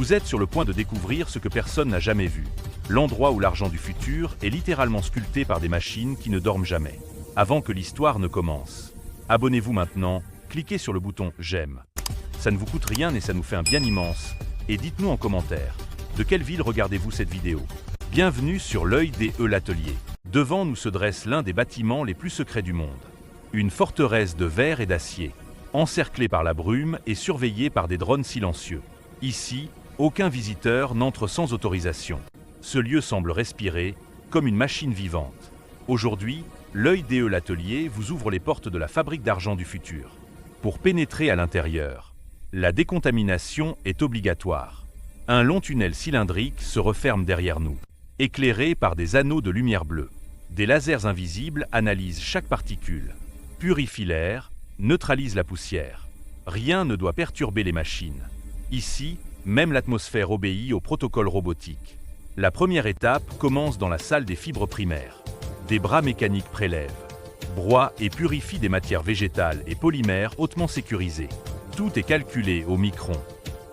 Vous êtes sur le point de découvrir ce que personne n'a jamais vu. L'endroit où l'argent du futur est littéralement sculpté par des machines qui ne dorment jamais. Avant que l'histoire ne commence. Abonnez-vous maintenant, cliquez sur le bouton « J'aime ». Ça ne vous coûte rien et ça nous fait un bien immense. Et dites-nous en commentaire, de quelle ville regardez-vous cette vidéo? Bienvenue sur l'œil des l'atelier. Devant nous se dresse l'un des bâtiments les plus secrets du monde. Une forteresse de verre et d'acier, encerclée par la brume et surveillée par des drones silencieux. Ici, aucun visiteur n'entre sans autorisation. Ce lieu semble respirer comme une machine vivante. Aujourd'hui, l'œil des l'atelier vous ouvre les portes de la fabrique d'argent du futur. Pour pénétrer à l'intérieur, la décontamination est obligatoire. Un long tunnel cylindrique se referme derrière nous, éclairé par des anneaux de lumière bleue. Des lasers invisibles analysent chaque particule, purifient l'air, neutralisent la poussière. Rien ne doit perturber les machines. Ici, même l'atmosphère obéit au protocole robotique. La première étape commence dans la salle des fibres primaires. Des bras mécaniques prélèvent, broient et purifient des matières végétales et polymères hautement sécurisées. Tout est calculé au micron.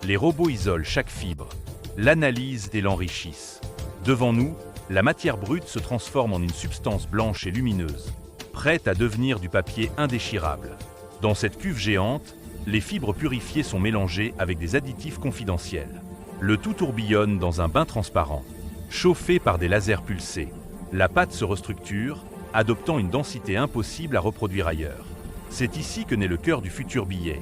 Les robots isolent chaque fibre, l'analysent et l'enrichissent. Devant nous, la matière brute se transforme en une substance blanche et lumineuse, prête à devenir du papier indéchirable. Dans cette cuve géante, les fibres purifiées sont mélangées avec des additifs confidentiels. Le tout tourbillonne dans un bain transparent, chauffé par des lasers pulsés. La pâte se restructure, adoptant une densité impossible à reproduire ailleurs. C'est ici que naît le cœur du futur billet.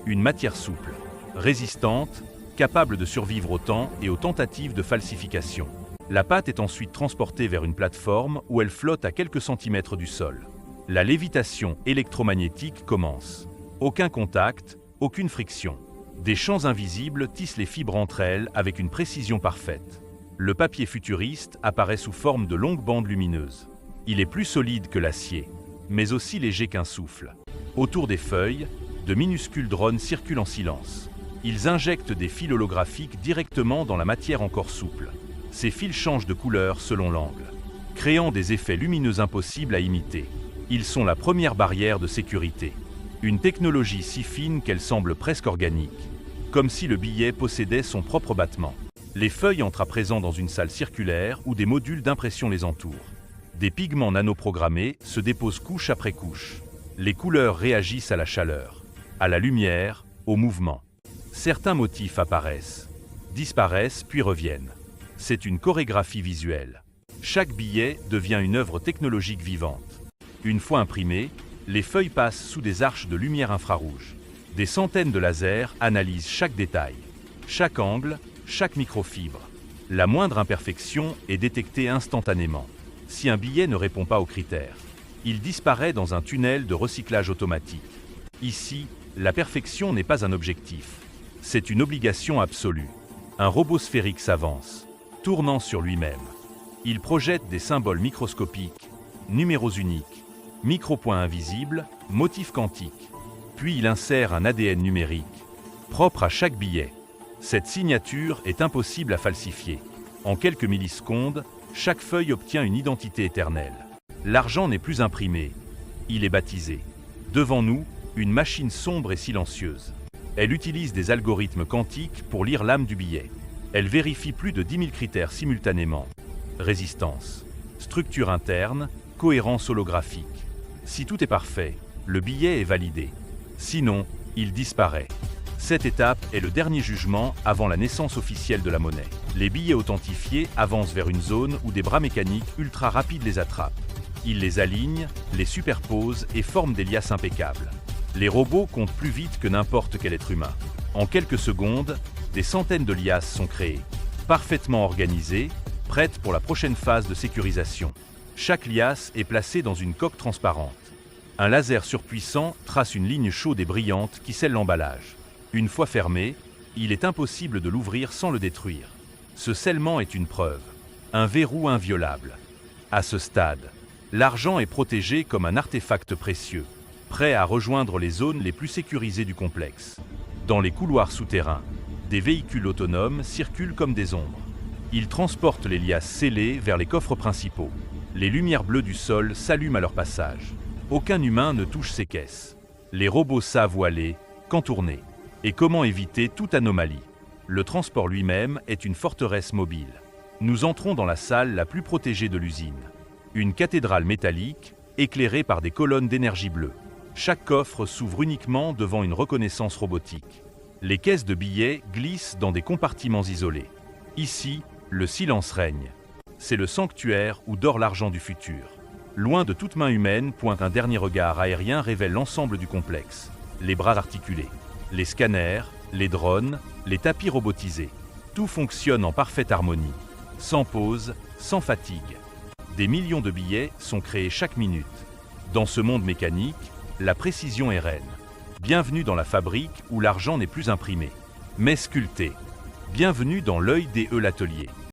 Une matière souple, résistante, capable de survivre au temps et aux tentatives de falsification. La pâte est ensuite transportée vers une plateforme où elle flotte à quelques centimètres du sol. La lévitation électromagnétique commence. Aucun contact, aucune friction. Des champs invisibles tissent les fibres entre elles avec une précision parfaite. Le papier futuriste apparaît sous forme de longues bandes lumineuses. Il est plus solide que l'acier, mais aussi léger qu'un souffle. Autour des feuilles, de minuscules drones circulent en silence. Ils injectent des fils holographiques directement dans la matière encore souple. Ces fils changent de couleur selon l'angle, créant des effets lumineux impossibles à imiter. Ils sont la première barrière de sécurité. Une technologie si fine qu'elle semble presque organique, comme si le billet possédait son propre battement. Les feuilles entrent à présent dans une salle circulaire où des modules d'impression les entourent. Des pigments nanoprogrammés se déposent couche après couche. Les couleurs réagissent à la chaleur, à la lumière, au mouvement. Certains motifs apparaissent, disparaissent puis reviennent. C'est une chorégraphie visuelle. Chaque billet devient une œuvre technologique vivante. Une fois imprimé, les feuilles passent sous des arches de lumière infrarouge. Des centaines de lasers analysent chaque détail, chaque angle, chaque microfibre. La moindre imperfection est détectée instantanément. Si un billet ne répond pas aux critères, il disparaît dans un tunnel de recyclage automatique. Ici, la perfection n'est pas un objectif, c'est une obligation absolue. Un robot sphérique s'avance, tournant sur lui-même. Il projette des symboles microscopiques, numéros uniques, micropoints invisibles, motifs quantiques. Puis il insère un ADN numérique, propre à chaque billet. Cette signature est impossible à falsifier. En quelques millisecondes, chaque feuille obtient une identité éternelle. L'argent n'est plus imprimé, il est baptisé. Devant nous, une machine sombre et silencieuse. Elle utilise des algorithmes quantiques pour lire l'âme du billet. Elle vérifie plus de 10 000 critères simultanément. Résistance, structure interne, cohérence holographique. Si tout est parfait, le billet est validé. Sinon, il disparaît. Cette étape est le dernier jugement avant la naissance officielle de la monnaie. Les billets authentifiés avancent vers une zone où des bras mécaniques ultra rapides les attrapent. Ils les alignent, les superposent et forment des liasses impeccables. Les robots comptent plus vite que n'importe quel être humain. En quelques secondes, des centaines de liasses sont créées, parfaitement organisées, prêtes pour la prochaine phase de sécurisation. Chaque liasse est placée dans une coque transparente. Un laser surpuissant trace une ligne chaude et brillante qui scelle l'emballage. Une fois fermé, il est impossible de l'ouvrir sans le détruire. Ce scellement est une preuve, un verrou inviolable. À ce stade, l'argent est protégé comme un artefact précieux, prêt à rejoindre les zones les plus sécurisées du complexe. Dans les couloirs souterrains, des véhicules autonomes circulent comme des ombres. Ils transportent les liasses scellées vers les coffres principaux. Les lumières bleues du sol s'allument à leur passage. Aucun humain ne touche ces caisses. Les robots savent où aller, quand tourner, et comment éviter toute anomalie. Le transport lui-même est une forteresse mobile. Nous entrons dans la salle la plus protégée de l'usine. Une cathédrale métallique, éclairée par des colonnes d'énergie bleue. Chaque coffre s'ouvre uniquement devant une reconnaissance robotique. Les caisses de billets glissent dans des compartiments isolés. Ici, le silence règne. C'est le sanctuaire où dort l'argent du futur. Loin de toute main humaine pointe un dernier regard aérien révèle l'ensemble du complexe. Les bras articulés, les scanners, les drones, les tapis robotisés. Tout fonctionne en parfaite harmonie, sans pause, sans fatigue. Des millions de billets sont créés chaque minute. Dans ce monde mécanique, la précision est reine. Bienvenue dans la fabrique où l'argent n'est plus imprimé, mais sculpté. Bienvenue dans l'œil des l'atelier.